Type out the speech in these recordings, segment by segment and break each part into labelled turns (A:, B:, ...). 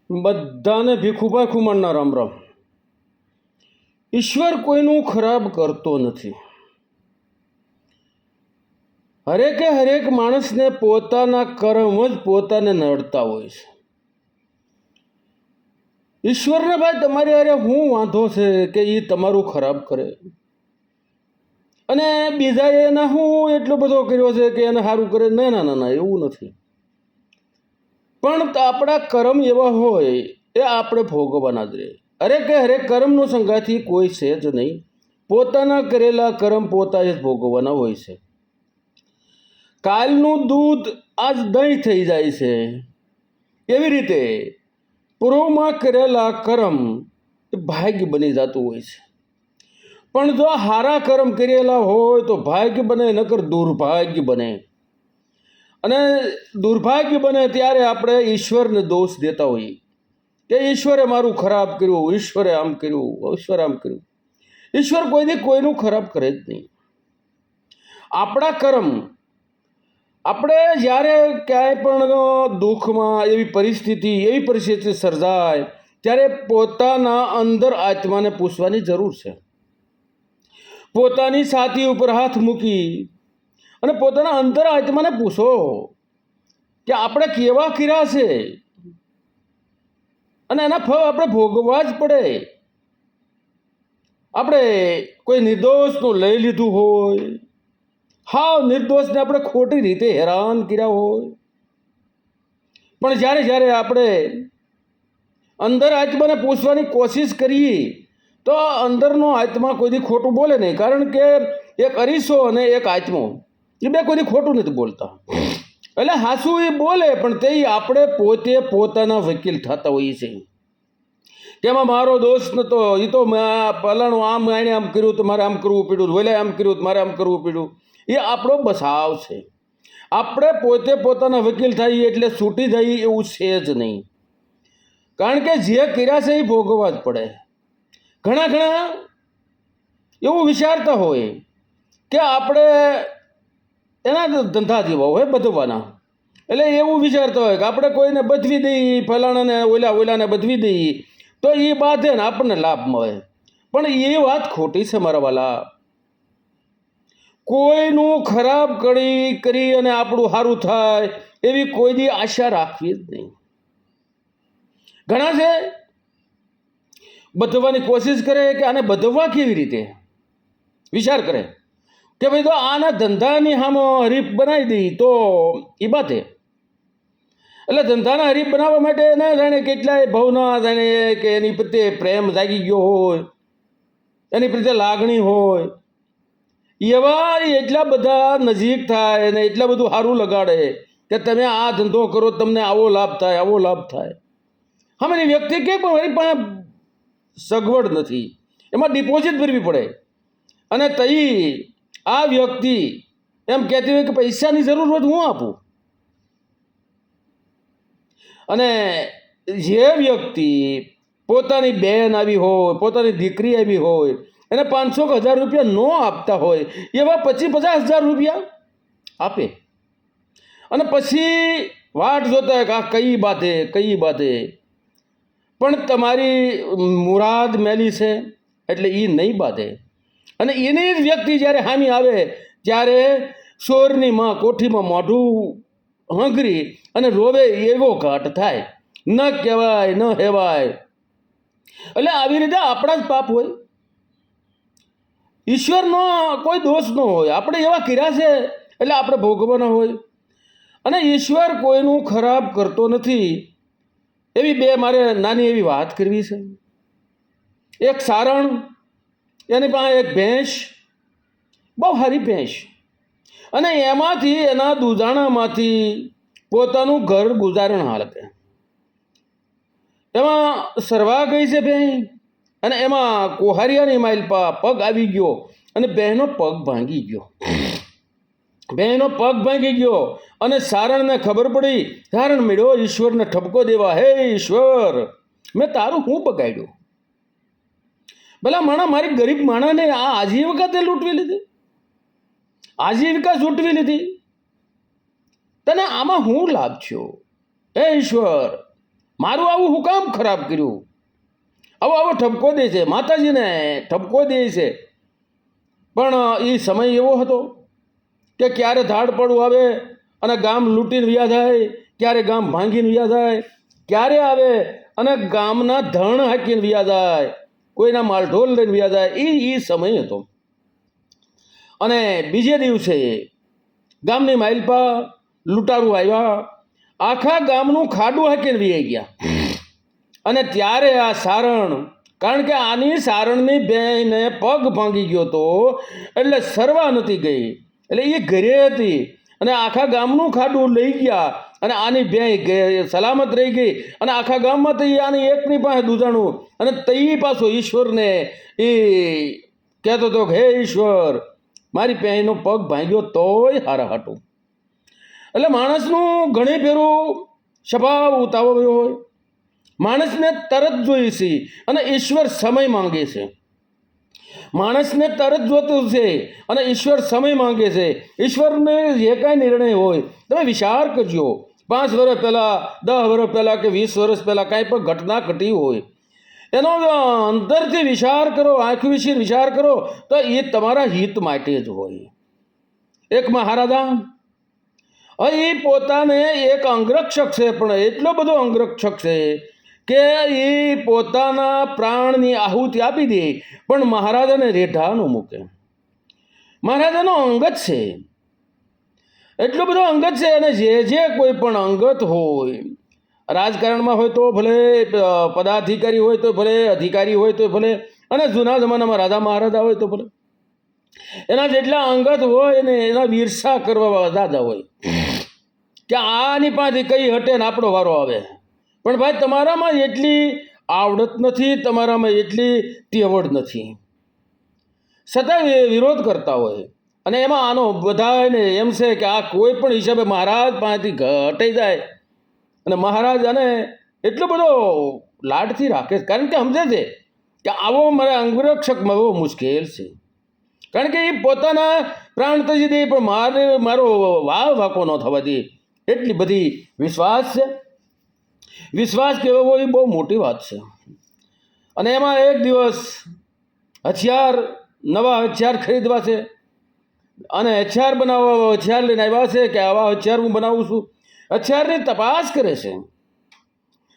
A: બધાને ભીખુભાઈ ખુમાણના રામ રામ. ઈશ્વર કોઈનું ખરાબ કરતો નથી. હરેક માણસને પોતાના કર્મ જ પોતાને નડતા હોય છે. ઈશ્વરને ભાઈ તમારી હારે શું વાંધો છે કે એ તમારું ખરાબ કરે, અને બીજાએ એના શું એટલો બધો કર્યો છે કે એને સારું કરે? ના ના ના ના, એવું નથી. પણ આપણા કર્મ એવા હોય એ આપણે ભોગવવાના જ રહે. હરેક કર્મનો સંગાથી કોઈ છે જ નહીં. પોતાના કરેલા કર્મ પોતાએ જ ભોગવવાના હોય છે. કાલનું દૂધ આજ દહીં થઈ જાય છે, એવી રીતે પૂર્વમાં કરેલા કર્મ એ ભાગ્ય બની જતું હોય છે. પણ જો સારા કર્મ કરેલા હોય તો ભાગ્ય બને, નકર દુર્ભાગ્ય બને. અને દુર્ભાગ્ય બને ત્યારે આપણે ઈશ્વરને દોષ દેતા હોઈએ કે ઈશ્વરે મારું ખરાબ કર્યું, ઈશ્વરે આમ કર્યું, ઈશ્વરે આમ કર્યું. ઈશ્વર કોઈનું ખરાબ કરે જ નહીં. આપણા કર્મ, આપણે જ્યારે ક્યાંય પણ દુઃખમાં એવી પરિસ્થિતિ સર્જાય ત્યારે પોતાના અંદર આત્માને પૂછવાની જરૂર છે. પોતાની છાતી ઉપર હાથ મૂકી અને પોતાના અંતર આત્માને પૂછો કે આપણે કેવા કર્યા છે, અને એના ફળ આપણે ભોગવવા જ પડે. આપણે કોઈ નિર્દોષનું લઈ લીધું હોય, હાવ નિર્દોષને આપણે ખોટી રીતે હેરાન કર્યા હોય, પણ જ્યારે આપણે અંદર આત્માને પૂછવાની કોશિશ કરીએ તો અંદરનો આત્મા કોઈથી ખોટું બોલે નહીં. કારણ કે એક અરીસો અને એક આત્મો એ બે કોઈથી ખોટું નથી બોલતા. એટલે હાસું એ બોલે, પણ તે આપણે પોતે પોતાના વકીલ થતા હોઈએ છીએ કે એમાં મારો દોષ નહોતો, એ તો પલાણું આમ આણે આમ કર્યું તો મારે આમ કરવું પડ્યું, વલે આમ કર્યું તો મારે આમ કરવું પડ્યું. એ આપણો બસાવ છે. આપણે પોતે પોતાના વકીલ થઈએ એટલે છૂટી જઈએ એવું છે જ નહીં. કારણ કે જે કર્યા છે એ ભોગવવા જ પડે. ઘણા એવું વિચારતા હોય કે આપણે એના ધંધા જેવા હોય બધવાના, એટલે એવું વિચારતા હોય કે આપણે કોઈને બદવી દઈએ, ફલાણાને ઓલાને બદવી દઈએ તો એ બાધે ને આપણને લાભ મળે. પણ એ વાત ખોટી છે મારા વાલા. કોઈનું ખરાબ કરી અને આપણું સારું થાય એવી કોઈ દી આશા રાખવી જ નહીં. ઘણા છે બધવાની કોશિશ કરે કે આને બધવા કેવી રીતે, વિચાર કરે કે ભાઈ તો આના ધંધાની સામે હરીફ બનાવી દઈ તો એ બાતે. એટલે ધંધાના હરીફ બનાવવા માટે ના જાણે કેટલાય ભાવના જાણે કે એની પ્રત્યે પ્રેમ જાગી ગયો હોય, એની પ્રત્યે લાગણી હોય, એવા એટલા બધા નજીક થાય અને એટલા બધું સારું લગાડે કે તમે આ ધંધો કરો તમને આવો લાભ થાય, આવો લાભ થાય. હમણાં વ્યક્તિ કે પણ મારી પાસે સગવડ નથી, એમાં ડિપોઝિટ ભરવી પડે, અને તઈ આ વ્યક્તિ એમ કહેતી હોય કે પૈસાની જરૂર હોય હું આપું. અને જે વ્યક્તિ પોતાની બહેન આવી હોય, પોતાની દીકરી આવી હોય, એને 500 કે 1000 રૂપિયા ન આપતા હોય એવા 25-50 હજાર રૂપિયા આપે, અને પછી વાટ જોતા હોય કે આ કઈ બાતે. પણ તમારી મુરાદ મેલી છે એટલે એ નહીં બાંધે. અને એની જ વ્યક્તિ જ્યારે હામી આવે ત્યારે ચોરની માં કોઠીમાં મોઢું હંગરી અને રોવે એવો ઘાટ થાય. ન કહેવાય ન હેવાય. એટલે આવી રીતે આપણા જ પાપ હોય, ઈશ્વરનો કોઈ દોષ ન હોય. આપણે એવા કર્યા છે એટલે આપણે ભોગવવાના હોય. અને ઈશ્વર કોઈનું ખરાબ કરતો નથી. એવી બે મારે નાની એવી વાત કરવી છે. એક સારણ, એની પાસે એક ભેંસ, બહુ સારી ભેંસ, અને એમાંથી એના દૂધાણામાંથી પોતાનું ઘર ગુજારણ હાલતે. એમાં સરવા ગઈ છે ભેંસ, અને એમાં કોહારિયાની માઇલપા પગ આવી ગયો અને બહેનો પગ ભાંગી ગયો. અને સારણને ખબર પડી. સારણ મળ્યો ઈશ્વરને ઠપકો દેવા, હે ઈશ્વર, મેં તારું શું બગાડ્યું? ભલા માણા, મારી ગરીબ માણાને આ આજીવિકા તે લૂંટવી લીધી, આજીવિકા છૂટવી લીધી. તને આમાં હું લાભ થયો? હે ઈશ્વર, મારું આવું હું કામ ખરાબ કર્યું, આવો આવો ઠપકો દે છે, માતાજીને ઠપકો દે છે. પણ એ સમય એવો હતો કે ક્યારે ધાડ પડવું આવે અને ગામ લૂંટીને વ્યા જાય, ક્યારે ગામ ભાંગીને વ્યા જાય, ક્યારે આવે અને ગામના ધણ હાકીને વ્યા જાય, કોઈના માલઢોલ લઈને વ્યા જાય. એ સમય હતો. અને બીજે દિવસે ગામની માઇલપા લૂંટારું આવ્યા, આખા ગામનું ખાડું હાકીને વ્યાઈ ગયા. અને ત્યારે આ સારણ, કારણ કે આની સારણની બેને પગ ભાંગી ગયો હતો એટલે સરવા નથી ગઈ, એટલે એ ઘરે હતી અને આખા ગામનું ખાડું લઈ ગયા અને આની બે સલામત રહી ગઈ. અને આખા ગામમાં તો આની એકની પાસે દૂધાણું. અને તઈ પાછો ઈશ્વરને એ કહેતો હતો કે હે ઈશ્વર, મારી પહેનો પગ ભાંગ્યો તોય હારા હાટું. એટલે માણસનું ઘણી ફેરું સ્વભાવ ઉતાવળ્યો હોય, માણસને તરત જોઈએ છે અને ઈશ્વર સમય માંગે છે. માણસને તરત જોતું છે અને ઈશ્વર સમય માંગે છે. ઈશ્વરને જે કાંઈ નિર્ણય હોય તમે વિચાર કરજો. 5 વર્ષ પહેલાં, 10 વર્ષ પહેલાં કે 20 વર્ષ પહેલાં કાંઈ પણ ઘટના ઘટી હોય એનો અંદરથી વિચાર કરો, આંખ વિશે વિચાર કરો તો એ તમારા હિત માટે જ હોય. એક મહારાજા, એ પોતાને એક અંગરક્ષક છે, પણ એટલો બધો અંગરક્ષક છે કે એ પોતાના પ્રાણની આહુતિ આપી દે પણ મહારાજાને રેઢા ન મૂકે. મહારાજાનો અંગત છે, એટલો બધો અંગત છે. અને જે કોઈ પણ અંગત હોય, રાજકારણમાં હોય તો ભલે, પદાધિકારી હોય તો ભલે, અધિકારી હોય તો ભલે, અને જૂના જમાનામાં રાજા મહારાજા હોય તો ભલે, એના જેટલા અંગત હોય ને એના વીરસા કરવા દાદા હોય કે આની પાસે કઈ હટે ને આપણો વારો આવે. પણ ભાઈ તમારામાં એટલી આવડત નથી, તમારામાં એટલી ટેવડ નથી, છતાં વિરોધ કરતા હોય. અને એમાં આનો બધાને એમ છે કે આ કોઈ પણ હિસાબે મહારાજ પાસેથી હટાઈ જાય. અને મહારાજ આને એટલો બધો લાડથી રાખે છે, કારણ કે સમજે છે કે આવો મારા અંગરક્ષક મળવો મુશ્કેલ છે. કારણ કે એ પોતાના પ્રાણ તજી દે પણ મારો વાકો ન થવા દે, એટલી બધી વિશ્વાસ છે. વિશ્વાસ કહેવો એ બહુ મોટી વાત છે. અને એમાં એક દિવસ નવા હથિયાર ખરીદવા છે અને હથિયાર બનાવવા હથિયાર લઈને આવ્યા છે કે આવા હથિયાર હું બનાવું છું. હથિયારની તપાસ કરે છે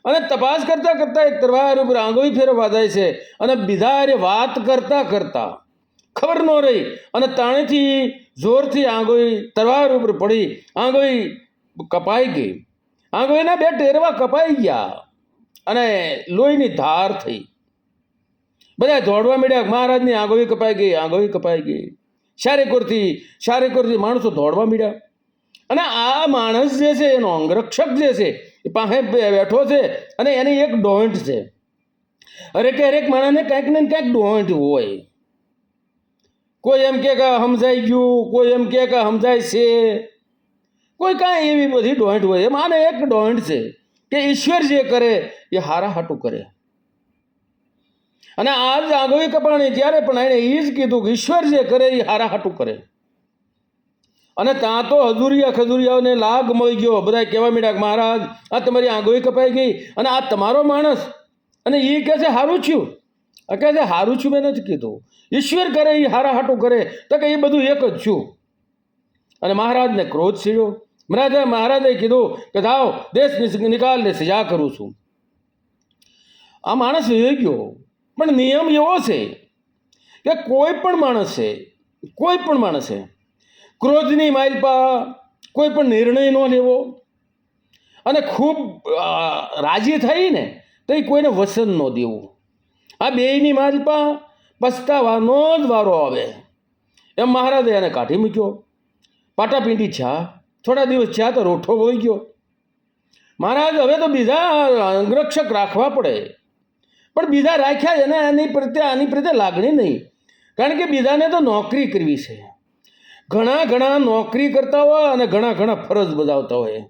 A: અને તપાસ કરતાં કરતાં એક તરવાર ઉપર આંગળી ફેરવવા જાય છે અને બીજા અરે વાત કરતાં કરતાં ખબર ન રહી અને તાણીથી જોરથી આંગળી તરવાર ઉપર પડી, આંગળી કપાઈ ગઈ. આંગળીના 2 ટેરવા કપાઈ ગયા અને લોહીની ધાર થઈ. બધા દોડવા મળ્યા, મહારાજની આંગળી કપાઈ ગઈ, આંગળી કપાઈ ગઈ. શારેકોરથી માણસો દોડવા મળ્યા. અને આ માણસ જે છે એનો અંગરક્ષક જે છે એ પાસે બેઠો છે અને એની એક ડોન્ટ છે. હરેક માણસને કંઈક ને કંઈક ડોન્ટ હોય. કોઈ એમ કે સમજાઈ ગયું, કોઈ એમ કે સમજાય છે, કોઈ કાંઈ એવી બધી ડોન્ટ હોય. એમ આને એક ડોન્ટ છે કે ઈશ્વર જે કરે એ હારા હાટું કરે. અને આજ આંગળી કપાણી ત્યારે પણ એણે એ જ કીધું કે ઈશ્વર જે કરે એ હારા હાટું કરે. અને ત્યાં તો ખજુરિયાઓને લાગ મળી ગયો. બધા કહેવા માંડ્યા કે મહારાજ આ તમારી આંગળી કપાઈ ગઈ અને આ તમારો માણસ. અને એ કહે છે હારું થયું. કહે છે હારું છું મેં નથી કીધું, ઈશ્વર કરે એ હારા હાટું કરે. તો કે એ બધું એક જ છું. અને મહારાજને ક્રોધ સીડ્યો. મહારાજે કીધું કે જાઓ દેશ નિકાલને સજા કરું છું. આ માણસ વહી ગયો. પણ નિયમ એવો છે કે કોઈ પણ માણસે ક્રોધની માઇલપા કોઈ પણ નિર્ણય ન લેવો. અને ખૂબ રાજી થઈને તો એ કોઈને વસન ન દેવું. આ બેયની માઇલપા પસ્તાવાનો જ વારો આવે. એમ મહારાજે એને કાઢી મૂક્યો. પાટાપીંડી છા, થોડા દિવસ છા તો રોઠો વહી ગયો. મહારાજ હવે તો બીજા અંગરક્ષક રાખવા પડે. પણ બીજા રાખ્યા એને આની પ્રત્યે લાગણી નહીં. કારણ કે બીજાને તો નોકરી કરવી છે. ઘણા નોકરી કરતા હોય અને ઘણા ફરજ બજાવતા હોય.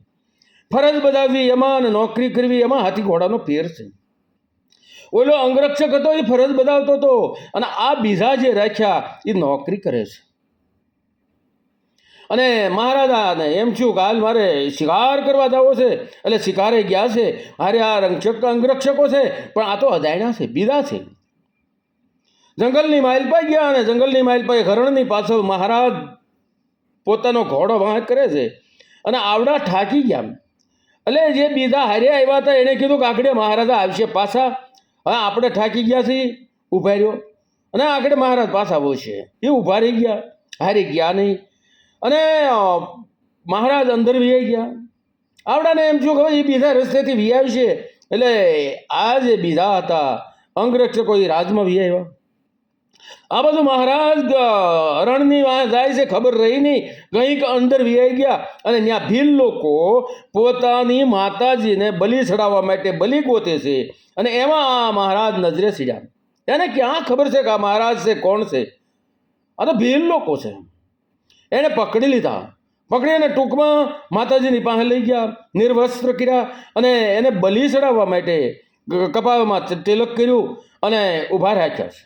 A: ફરજ બજાવવી એમાં અને નોકરી કરવી એમાં હાથી ઘોડાનો ફેર છે. ઓલો અંગરક્ષક હતો એ ફરજ બજાવતો હતો અને આ બીજા જે રાખ્યા એ નોકરી કરે છે. અને મહારાજાને એમ થયું કે હાલ મારે શિકાર કરવા જવો છે, એટલે શિકારે ગયા છે. હારે આ અંગરક્ષકો છે, પણ આ તો અજાણ્યા છે, બીજા છે. જંગલની માઇલ પાઈ ગયા, અને જંગલની માઇલ પાઈ હરણની પાછળ મહારાજ પોતાનો ઘોડો વાંક કરે છે, અને આવડા ઠાકી ગયા. એટલે જે બીજા હારે આવ્યા હતા એણે કીધું કે આગળ મહારાજા આવશે પાછા, હવે આપણે ઠાકી ગયા છીએ, ઊભા રહ્યો. અને આગળ મહારાજ પાછા બોલશે, એ ઊભા રહી ગયા, હારી ગયા નહીં. અને મહારાજ અંદર વિયાઈ ગયા. આવડાને એમ થયું કે હવે એ બીજા રસ્તેથી વિયાય છે, એટલે આ જે બીજા હતા અંગરક્ષકો એ રાજમાં વિયાવ્યા. આ બધું મહારાજ રણની વાં જાય છે, ખબર રહી નહીં, કંઈક અંદર વિયાઈ ગયા. અને ત્યાં ભીલ લોકો પોતાની માતાજીને બલિ ચડાવવા માટે બલિ ગોતે છે, અને એમાં આ મહારાજ નજરે સીડ્યા. એને ક્યાં ખબર છે કે આ મહારાજ છે, કોણ છે? આ તો ભીલ લોકો છે. એને પકડી લીધા, પકડી અને ટૂંકમાં માતાજીની પાસે લઈ ગયા, નિર્વસ્ત્ર કર્યા, અને એને બલિ ચડાવવા માટે કપાળમાં તિલક કર્યું અને ઊભા રાખ્યા છે.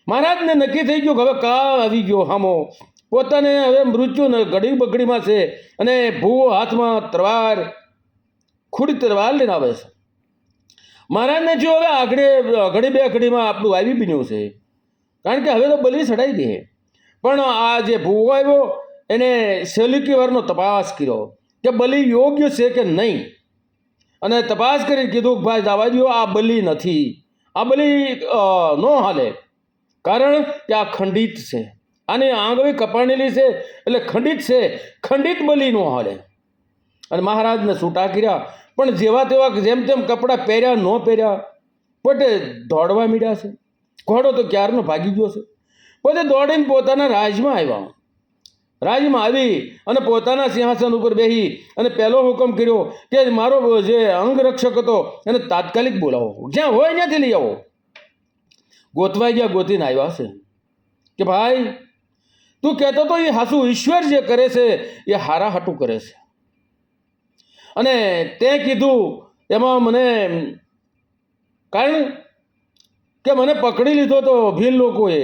A: મહારાજને નક્કી થઈ ગયું કે હવે કાળ આવી ગયો હામો, પોતાને હવે મૃત્યુને ઘડી બગડીમાં છે, અને ભૂવો હાથમાં તરવાર, ખુડી તરવાર લઈને આવે છે. મહારાજને જો હવે આગળ ઘડી બે ઘડીમાં આપણું આવી બન્યું છે, કારણ કે હવે તો બલિ ચડાવી દે. પણ આ જે ભૂવો આવ્યો એને સેલ્યુકી વારનો તપાસ કર્યો કે બલિ યોગ્ય છે કે નહીં, અને તપાસ કરીને કીધું કે ભાઈ જવા દો, આ બલિ નથી, આ બલિ ન હાલે, કારણ કે આ ખંડિત છે, આની આંગળી કપાણેલી છે, એટલે ખંડિત છે, ખંડિત બલિ ન હાલે. અને મહારાજને છૂટા કર્યા. પણ જેવા તેવા જેમ તેમ કપડાં પહેર્યા ન પહેર્યા, પોતે દોડવા મીડ્યા છે. ઘોડો તો ક્યારનો ભાગી ગયો છે. પોતે દોડીને પોતાના રાજમાં આવ્યા. રાજમાં આવી અને પોતાના સિંહાસન ઉપર બેસી અને પહેલો હુકમ કર્યો કે મારો જે અંગરક્ષક હતો એને તાત્કાલિક બોલાવો, જ્યાં હોય ત્યાંથી લઈ આવો. ગોતવાઈ ગયા, ગોતીને આવ્યા છે કે ભાઈ તું કહેતો તો એ હાસુ ઈશ્વર જે કરે છે એ હારા હાટું કરે છે, અને તે કીધું એમાં મને કારણ કે મને પકડી લીધો તો ભીલ લોકોએ,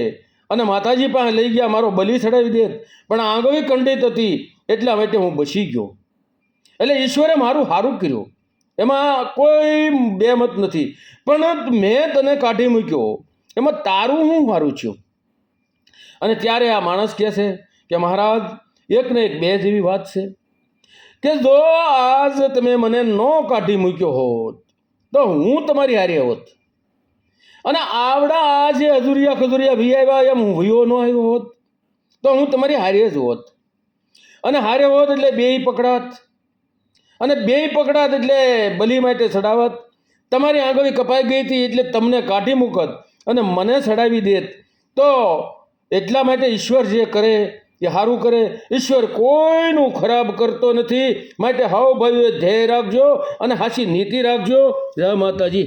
A: અને માતાજી પાસે લઈ ગયા, મારો બલિ ચડાવી દે, પણ આંગળી ખંડિત હતી એટલા માટે હું બચી ગયો. એટલે ઈશ્વરે મારું સારું કર્યું, એમાં કોઈ બેમત નથી. પણ મેં તને કાઢી મૂક્યો, એમાં તારું હું સારું થયું. અને ત્યારે આ માણસ કહે છે કે મહારાજ એક ને એક બે જેવી વાત છે કે જો આજ તમે મને ન કાઢી મૂક્યો હોત તો હું તમારી હારે હોત, અને આવડા આ જે હજુરિયા ખજુરિયા વી આવ્યા એમ હું વિયો ન આવ્યો હોત તો હું તમારી હારે જ હોત. અને હારે હોત એટલે બેય પકડાત, અને બેય પકડાત એટલે બલિ માટે ચડાવત. તમારી આંગળી કપાઈ ગઈ હતી એટલે તમને કાઢી મૂકત અને મને ચડાવી દેત. તો એટલા માટે ઈશ્વર જે કરે એ સારું કરે. ઈશ્વર કોઈનું ખરાબ કરતો નથી. માટે હાવ ભાઈઓ ધ્યેય રાખજો અને હાચી નીતિ રાખજો. જય માતાજી.